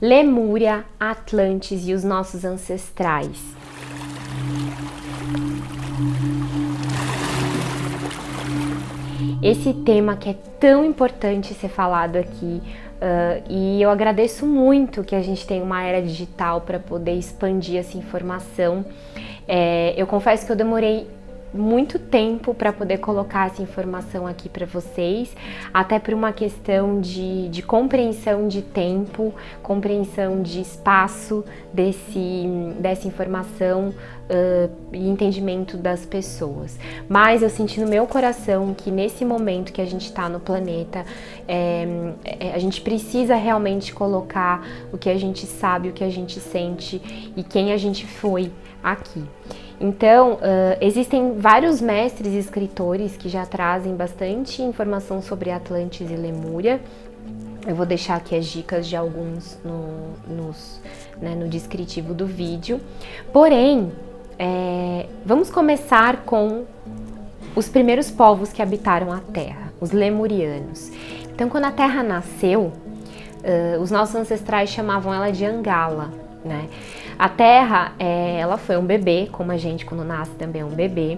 Lemúria, Atlantes e os nossos ancestrais. Esse tema que é tão importante ser falado aqui, e eu agradeço muito que a gente tenha uma era digital para poder expandir essa informação. Eu confesso que eu demorei muito tempo para poder colocar essa informação aqui para vocês, até por uma questão de compreensão de tempo, compreensão de espaço dessa informação e entendimento das pessoas. Mas eu senti no meu coração que nesse momento que a gente está no planeta, a gente precisa realmente colocar o que a gente sabe, o que a gente sente e quem a gente foi aqui. Então, existem vários mestres e escritores que já trazem bastante informação sobre Atlantes e Lemúria. Eu vou deixar aqui as dicas de alguns no descritivo do vídeo. Porém, vamos começar com os primeiros povos que habitaram a Terra, os lemurianos. Então, quando a Terra nasceu, os nossos ancestrais chamavam ela de Angala, né? A Terra, ela foi um bebê, como a gente quando nasce também é um bebê,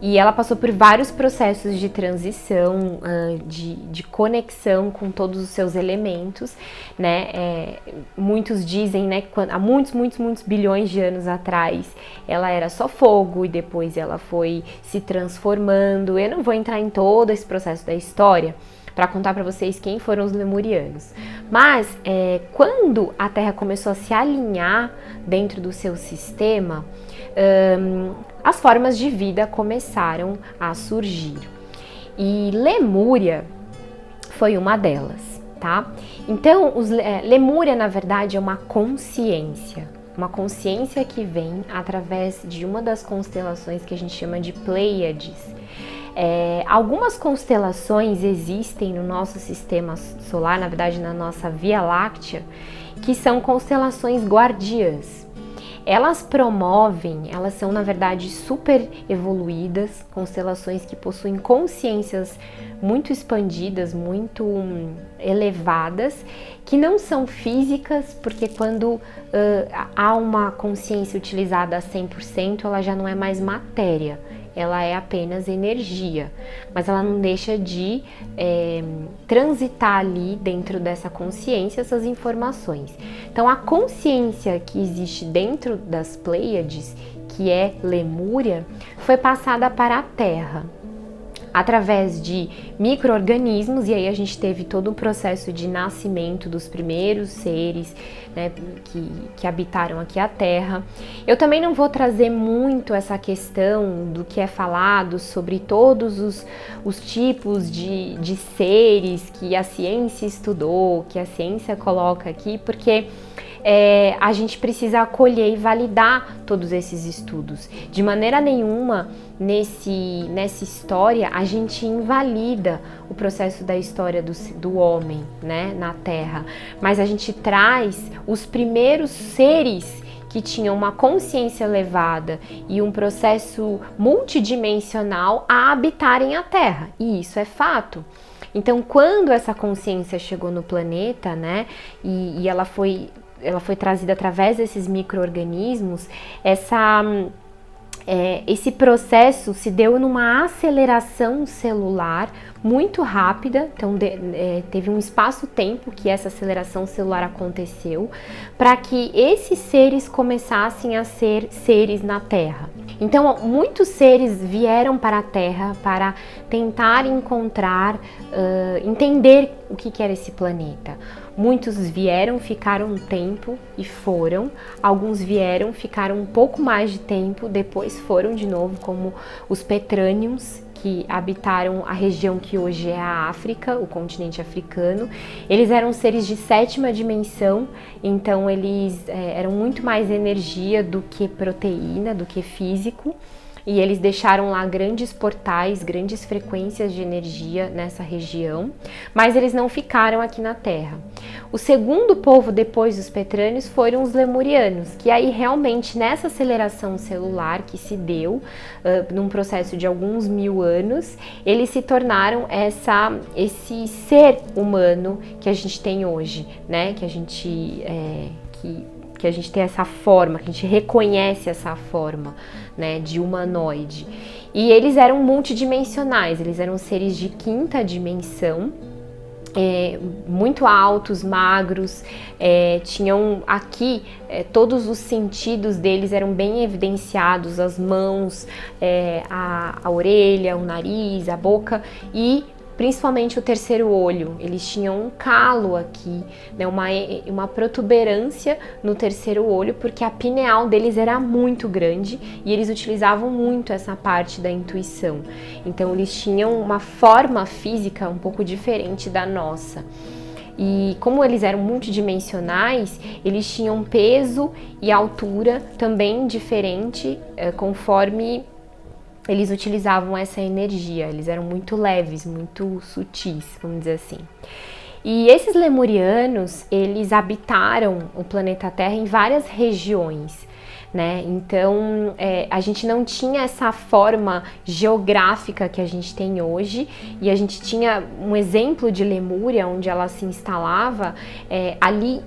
e ela passou por vários processos de transição, de conexão com todos os seus elementos, né? Muitos dizem, né, que há muitos bilhões de anos atrás ela era só fogo e depois ela foi se transformando. Eu não vou entrar em todo esse processo da história para contar para vocês quem foram os lemurianos. Mas quando a Terra começou a se alinhar dentro do seu sistema, as formas de vida começaram a surgir. E Lemúria foi uma delas, tá? Então, Lemúria, na verdade, é uma consciência que vem através de uma das constelações que a gente chama de Pleiades. Algumas constelações existem no nosso sistema solar, na verdade na nossa Via Láctea, que são constelações guardiãs. Elas são na verdade super evoluídas, constelações que possuem consciências muito expandidas, muito elevadas, que não são físicas, porque quando há uma consciência utilizada a 100%, ela já não é mais matéria. Ela é apenas energia, mas ela não deixa de transitar ali dentro dessa consciência essas informações. Então a consciência que existe dentro das Pleiades, que é Lemúria, foi passada para a Terra através de micro-organismos, e aí a gente teve todo o processo de nascimento dos primeiros seres, né, que habitaram aqui a Terra. Eu também não vou trazer muito essa questão do que é falado sobre todos os tipos de seres que a ciência estudou, que a ciência coloca aqui, porque a gente precisa acolher e validar todos esses estudos. De maneira nenhuma, nessa história, a gente invalida o processo da história do homem, né, na Terra, mas a gente traz os primeiros seres que tinham uma consciência elevada e um processo multidimensional a habitarem a Terra, e isso é fato. Então, quando essa consciência chegou no planeta, né, e ela foi trazida através desses micro-organismos, esse processo se deu numa aceleração celular muito rápida. Então teve um espaço-tempo que essa aceleração celular aconteceu para que esses seres começassem a ser seres na Terra. Então muitos seres vieram para a Terra para tentar encontrar, entender o que era esse planeta. Muitos vieram, ficaram um tempo e foram. Alguns vieram, ficaram um pouco mais de tempo, depois foram de novo, como os Petrâneos, que habitaram a região que hoje é a África, o continente africano. Eles eram seres de 7ª dimensão, então eles eram muito mais energia do que proteína, do que físico. e eles deixaram lá grandes portais, grandes frequências de energia nessa região, mas eles não ficaram aqui na Terra. O segundo povo depois dos petrâneos foram os lemurianos, que aí realmente nessa aceleração celular que se deu num processo de alguns 1000 anos, eles se tornaram esse ser humano que a gente tem hoje, né? Que a gente tem essa forma, que a gente reconhece essa forma, né, de humanoide. E eles eram multidimensionais, eles eram seres de quinta dimensão, muito altos, magros, tinham aqui todos os sentidos deles eram bem evidenciados, as mãos, a orelha, o nariz, a boca e principalmente o terceiro olho. Eles tinham um calo aqui, né, uma protuberância no terceiro olho, porque a pineal deles era muito grande e eles utilizavam muito essa parte da intuição. Então eles tinham uma forma física um pouco diferente da nossa. E como eles eram multidimensionais, eles tinham peso e altura também diferente conforme eles utilizavam essa energia, eles eram muito leves, muito sutis, vamos dizer assim. E esses lemurianos, eles habitaram o planeta Terra em várias regiões, né? Então, a gente não tinha essa forma geográfica que a gente tem hoje, e a gente tinha um exemplo de Lemúria, onde ela se instalava ali.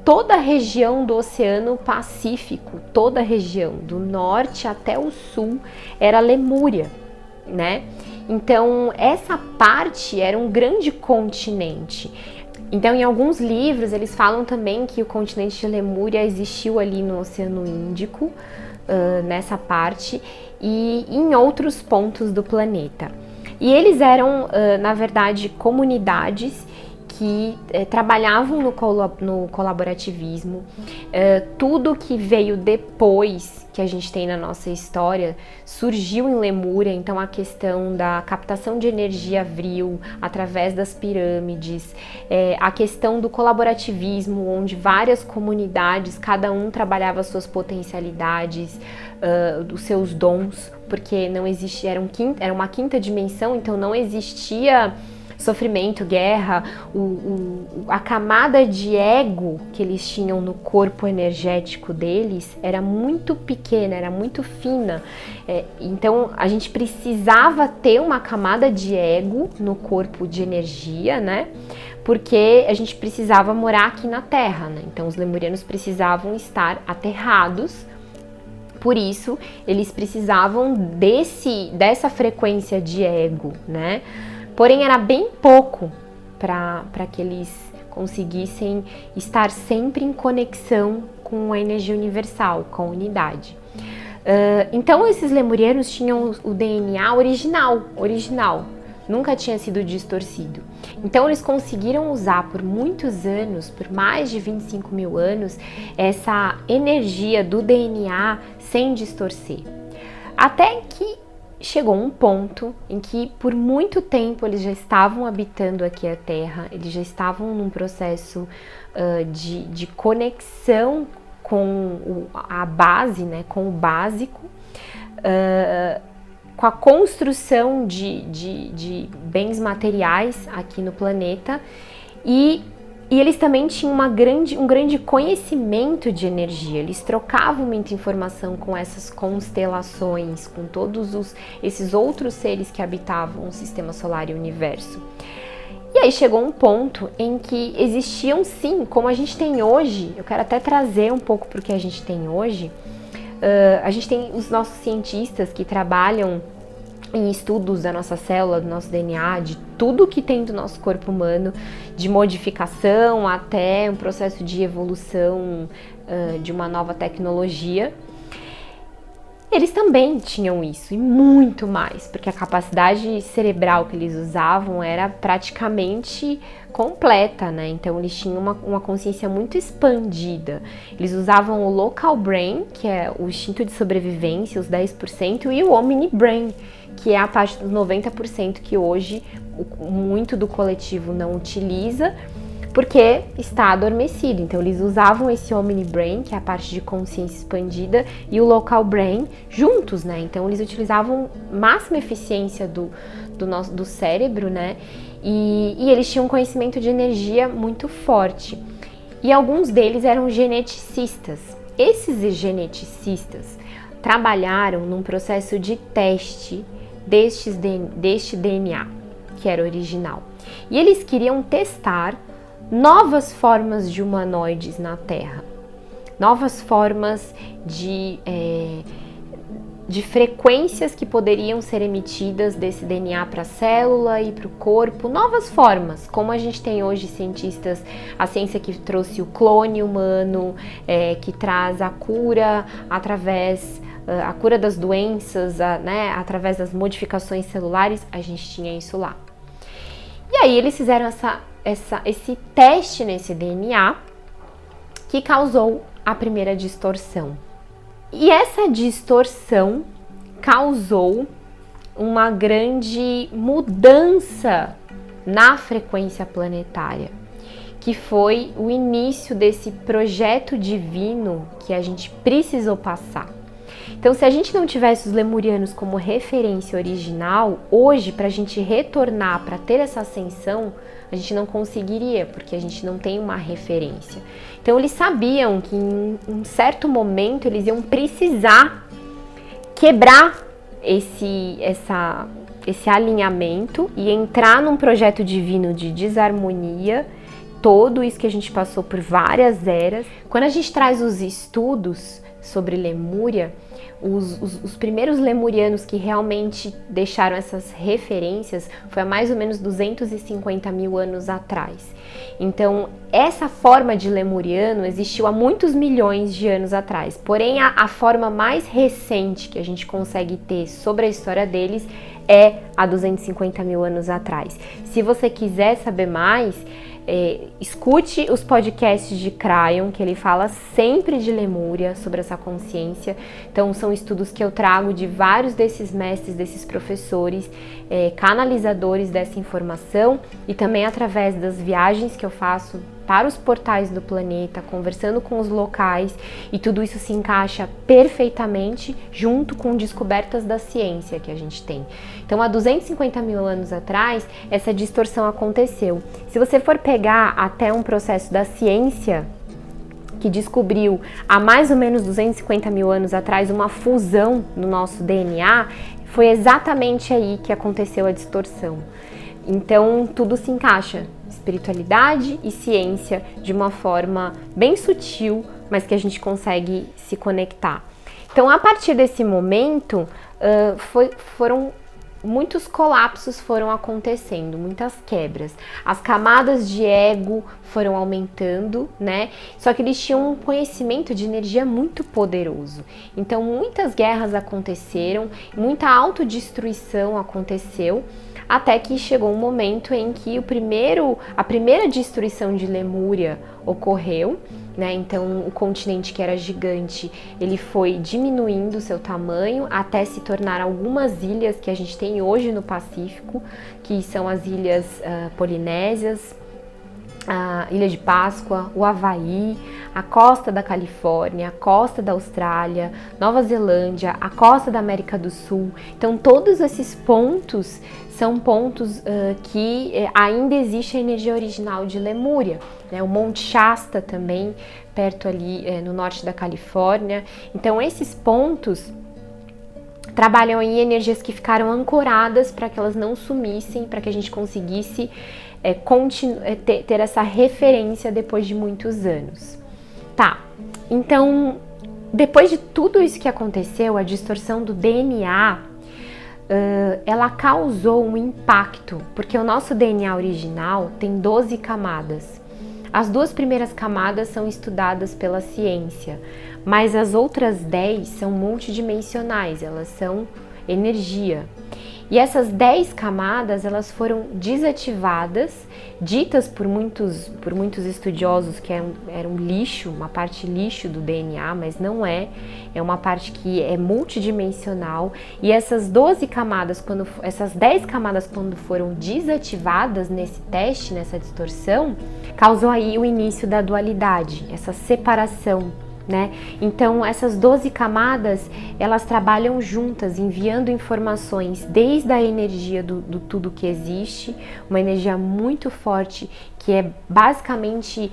Toda a região do Oceano Pacífico, toda a região, do norte até o sul, era Lemúria, né? Então, essa parte era um grande continente. Então, em alguns livros, eles falam também que o continente de Lemúria existiu ali no Oceano Índico, nessa parte, e em outros pontos do planeta. E eles eram, na verdade, comunidades que trabalhavam no colaborativismo. Tudo que veio depois que a gente tem na nossa história surgiu em Lemúria, então a questão da captação de energia vril através das pirâmides, a questão do colaborativismo, onde várias comunidades, cada um trabalhava suas potencialidades, os seus dons, porque não existia, era uma quinta dimensão, então não existia sofrimento, guerra, a camada de ego que eles tinham no corpo energético deles era muito pequena, era muito fina. Então a gente precisava ter uma camada de ego no corpo de energia, né? Porque a gente precisava morar aqui na Terra, né? Então os lemurianos precisavam estar aterrados. Por isso eles precisavam dessa frequência de ego, né? Porém, era bem pouco para que eles conseguissem estar sempre em conexão com a energia universal, com a unidade. Então, esses lemurianos tinham o DNA original, nunca tinha sido distorcido. Então, eles conseguiram usar por muitos anos, por mais de 25 mil anos, essa energia do DNA sem distorcer. Até que chegou um ponto em que por muito tempo eles já estavam habitando aqui a Terra, eles já estavam num processo de conexão com a base, né, com o básico, com a construção de bens materiais aqui no planeta e eles também tinham um grande conhecimento de energia, eles trocavam muita informação com essas constelações, com todos esses outros seres que habitavam o Sistema Solar e o Universo. E aí chegou um ponto em que existiam sim, como a gente tem hoje, eu quero até trazer um pouco para o que a gente tem hoje, a gente tem os nossos cientistas que trabalham em estudos da nossa célula, do nosso DNA, de tudo que tem do nosso corpo humano, de modificação até um processo de evolução de uma nova tecnologia. Eles também tinham isso e muito mais, porque a capacidade cerebral que eles usavam era praticamente completa, né? Então eles tinham uma consciência muito expandida. Eles usavam o local brain, que é o instinto de sobrevivência, os 10%, e o omni brain, que é a parte dos 90% que hoje muito do coletivo não utiliza, porque está adormecido. Então eles usavam esse Omni Brain, que é a parte de consciência expandida, e o Local Brain juntos, né? Então eles utilizavam máxima eficiência do cérebro, né? E eles tinham um conhecimento de energia muito forte. E alguns deles eram geneticistas. Esses geneticistas trabalharam num processo de teste deste DNA, que era original. E eles queriam testar novas formas de humanoides na Terra, novas formas de frequências que poderiam ser emitidas desse DNA para a célula e para o corpo, novas formas, como a gente tem hoje cientistas, a ciência que trouxe o clone humano, que traz a cura através a cura das doenças, né, através das modificações celulares, a gente tinha isso lá. E aí eles fizeram esse teste nesse DNA que causou a primeira distorção. E essa distorção causou uma grande mudança na frequência planetária, que foi o início desse projeto divino que a gente precisou passar. Então, se a gente não tivesse os lemurianos como referência original, hoje, para a gente retornar, para ter essa ascensão, a gente não conseguiria, porque a gente não tem uma referência. Então, eles sabiam que em um certo momento eles iam precisar quebrar esse alinhamento e entrar num projeto divino de desarmonia, todo isso que a gente passou por várias eras. Quando a gente traz os estudos sobre Lemúria, os primeiros lemurianos que realmente deixaram essas referências foi há mais ou menos 250 mil anos atrás. Então, essa forma de lemuriano existiu há muitos milhões de anos atrás. Porém, a forma mais recente que a gente consegue ter sobre a história deles é há 250 mil anos atrás. Se você quiser saber mais, escute os podcasts de Kryon, que ele fala sempre de Lemúria, sobre essa consciência. Então são estudos que eu trago de vários desses mestres, desses professores, canalizadores dessa informação, e também através das viagens que eu faço para os portais do planeta, conversando com os locais, e tudo isso se encaixa perfeitamente junto com descobertas da ciência que a gente tem. Então, há 250 mil anos atrás, essa distorção aconteceu. Se você for pegar até um processo da ciência, que descobriu há mais ou menos 250 mil anos atrás uma fusão no nosso DNA, foi exatamente aí que aconteceu a distorção. Então, tudo se encaixa, espiritualidade e ciência, de uma forma bem sutil, mas que a gente consegue se conectar. Então, a partir desse momento, muitos colapsos foram acontecendo, muitas quebras. As camadas de ego foram aumentando, né? Só que eles tinham um conhecimento de energia muito poderoso. Então, muitas guerras aconteceram, muita autodestruição aconteceu, até que chegou um momento em que a primeira destruição de Lemúria ocorreu, né? Então o continente, que era gigante, ele foi diminuindo seu tamanho até se tornar algumas ilhas que a gente tem hoje no Pacífico, que são as ilhas polinésias, a Ilha de Páscoa, o Havaí, a costa da Califórnia, a costa da Austrália, Nova Zelândia, a costa da América do Sul. Então todos esses pontos são pontos que ainda existe a energia original de Lemúria, né? O Monte Shasta também, perto ali no norte da Califórnia. Então esses pontos trabalham em energias que ficaram ancoradas para que elas não sumissem, para que a gente conseguisse ter essa referência depois de muitos anos. Tá, então depois de tudo isso que aconteceu, a distorção do DNA, ela causou um impacto, porque o nosso DNA original tem 12 camadas. As 2 primeiras camadas são estudadas pela ciência, mas as outras 10 são multidimensionais, elas são energia. E essas 10 camadas, elas foram desativadas, ditas por muitos estudiosos que era um lixo, uma parte lixo do DNA, mas não é uma parte que é multidimensional. E essas 12 camadas, essas 10 camadas, quando foram desativadas nesse teste, nessa distorção, causou aí o início da dualidade, essa separação, né? Então essas 12 camadas, elas trabalham juntas, enviando informações desde a energia do tudo que existe, uma energia muito forte que é basicamente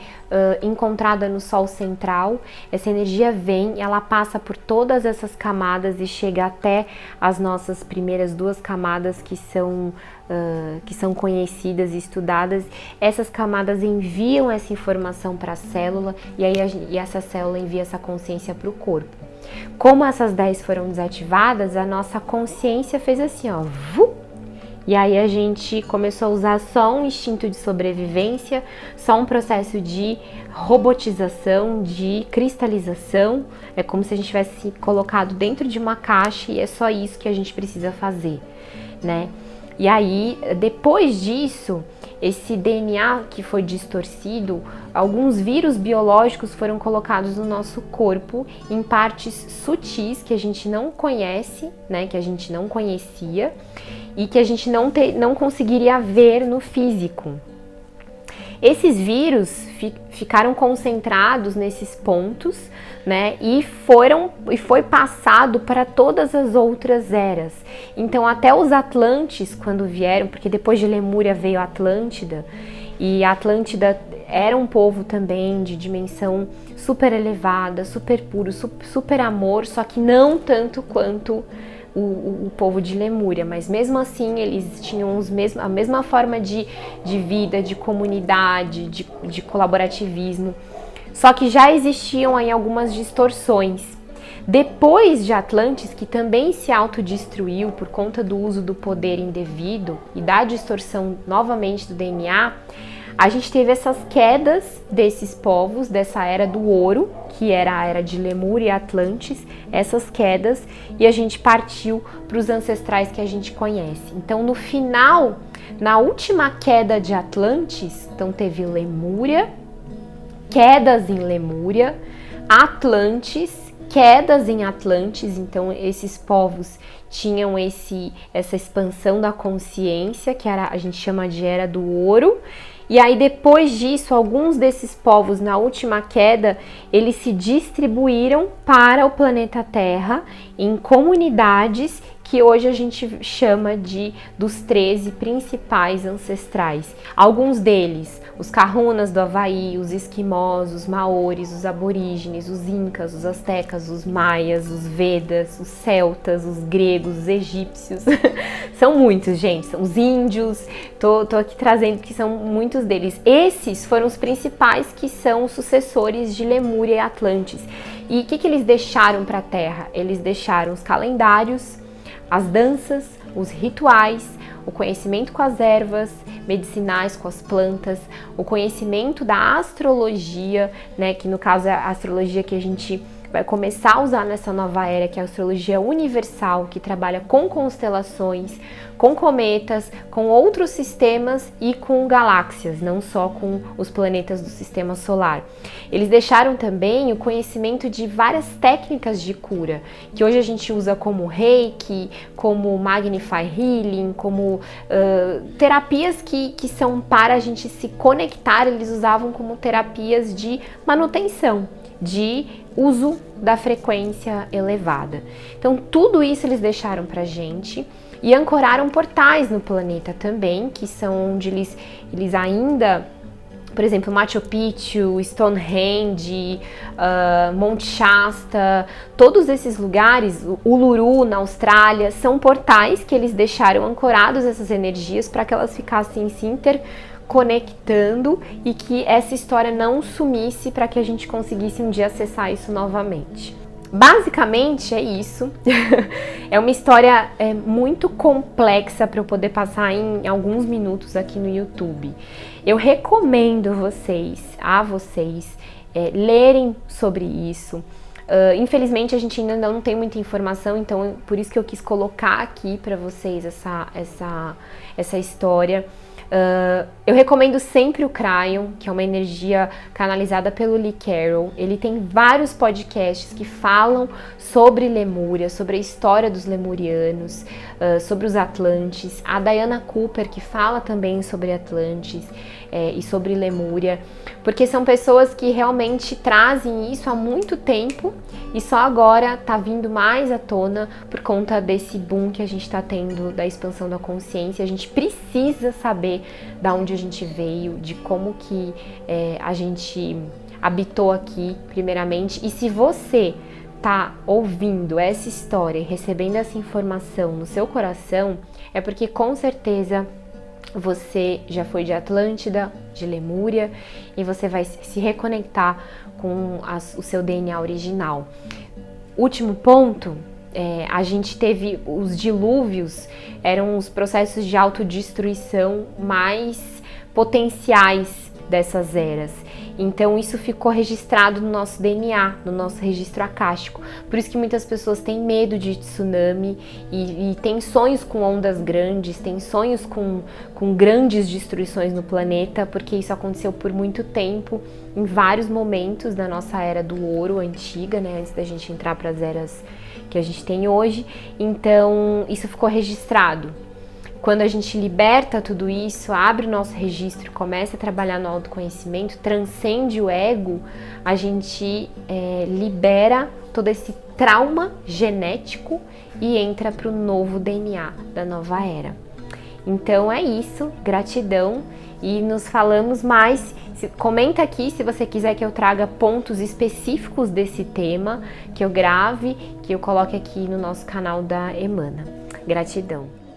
encontrada no Sol central. Essa energia vem, ela passa por todas essas camadas e chega até as nossas primeiras 2 camadas que são conhecidas e estudadas. Essas camadas enviam essa informação para a célula e aí essa célula envia essa consciência para o corpo. Como essas 10 foram desativadas, a nossa consciência fez assim, ó, e aí a gente começou a usar só um instinto de sobrevivência, só um processo de robotização, de cristalização. É como se a gente tivesse colocado dentro de uma caixa e é só isso que a gente precisa fazer, né? E aí, depois disso, esse DNA que foi distorcido, alguns vírus biológicos foram colocados no nosso corpo em partes sutis que a gente não conhece, né, que a gente não conhecia e que a gente não conseguiria ver no físico. Esses vírus ficaram concentrados nesses pontos, né, e foi passado para todas as outras eras. Então até os Atlantes, quando vieram, porque depois de Lemúria veio a Atlântida, e a Atlântida era um povo também de dimensão super elevada, super puro, super amor, só que não tanto quanto o povo de Lemúria, mas mesmo assim eles tinham a mesma forma de vida, de comunidade, de colaborativismo, só que já existiam aí algumas distorções. Depois de Atlantis, que também se autodestruiu por conta do uso do poder indevido e da distorção novamente do DNA, a gente teve essas quedas desses povos, dessa era do ouro, que era a era de Lemúria e Atlantis, essas quedas, e a gente partiu para os ancestrais que a gente conhece. Então, no final, na última queda de Atlantis, então teve Lemúria, quedas em Lemúria, Atlantis, quedas em Atlantis, então esses povos tinham essa expansão da consciência, que a gente chama de era do ouro. E aí depois disso, alguns desses povos na última queda, eles se distribuíram para o planeta Terra em comunidades que hoje a gente chama dos 13 principais ancestrais. Alguns deles, os Kahunas do Havaí, os Esquimós, os Maoris, os Aborígenes, os Incas, os Astecas, os Maias, os Vedas, os Celtas, os Gregos, os Egípcios. São muitos, gente, são os Índios, tô aqui trazendo que são muitos deles. Esses foram os principais que são os sucessores de Lemúria e Atlantis. E o que eles deixaram para a Terra? Eles deixaram os calendários, as danças, os rituais, o conhecimento com as ervas medicinais, com as plantas, o conhecimento da astrologia, né, que no caso é a astrologia que a gente vai começar a usar nessa nova era, que é a astrologia universal, que trabalha com constelações, com cometas, com outros sistemas e com galáxias, não só com os planetas do sistema solar. Eles deixaram também o conhecimento de várias técnicas de cura, que hoje a gente usa como Reiki, como Magnify Healing, como terapias que são para a gente se conectar. Eles usavam como terapias de manutenção, de uso da frequência elevada. Então tudo isso eles deixaram pra gente e ancoraram portais no planeta também, que são onde eles ainda, por exemplo, Machu Picchu, Stonehenge, Monte Shasta, todos esses lugares, Uluru na Austrália, são portais que eles deixaram ancorados essas energias para que elas ficassem se interconectando e que essa história não sumisse, para que a gente conseguisse um dia acessar isso novamente. Basicamente é isso. É uma história muito complexa para eu poder passar em alguns minutos aqui no YouTube. Eu recomendo a vocês lerem sobre isso. Infelizmente a gente ainda não tem muita informação, então por isso que eu quis colocar aqui para vocês essa história. Eu recomendo sempre o Cryon, que é uma energia canalizada pelo Lee Carroll. Ele tem vários podcasts que falam sobre Lemúria, sobre a história dos lemurianos, sobre os Atlantes. A Diana Cooper, que fala também sobre Atlantes e sobre Lemúria, porque são pessoas que realmente trazem isso há muito tempo e só agora tá vindo mais à tona por conta desse boom que a gente tá tendo da expansão da consciência. A gente precisa saber da onde a gente veio, de como que a gente habitou aqui, primeiramente. E se você tá ouvindo essa história e recebendo essa informação no seu coração, é porque com certeza você já foi de Atlântida, de Lemúria, e você vai se reconectar com o seu DNA original. Último ponto, a gente teve os dilúvios, eram os processos de autodestruição mais potenciais dessas eras. Então isso ficou registrado no nosso DNA, no nosso registro acástico. Por isso que muitas pessoas têm medo de tsunami e têm sonhos com ondas grandes, têm sonhos com grandes destruições no planeta, porque isso aconteceu por muito tempo, em vários momentos da nossa era do ouro antiga, né, antes da gente entrar para as eras que a gente tem hoje. Então isso ficou registrado. Quando a gente liberta tudo isso, abre o nosso registro e começa a trabalhar no autoconhecimento, transcende o ego, a gente libera todo esse trauma genético e entra para o novo DNA da nova era. Então é isso, gratidão e nos falamos mais. Comenta aqui se você quiser que eu traga pontos específicos desse tema, que eu grave, que eu coloque aqui no nosso canal da Emana. Gratidão.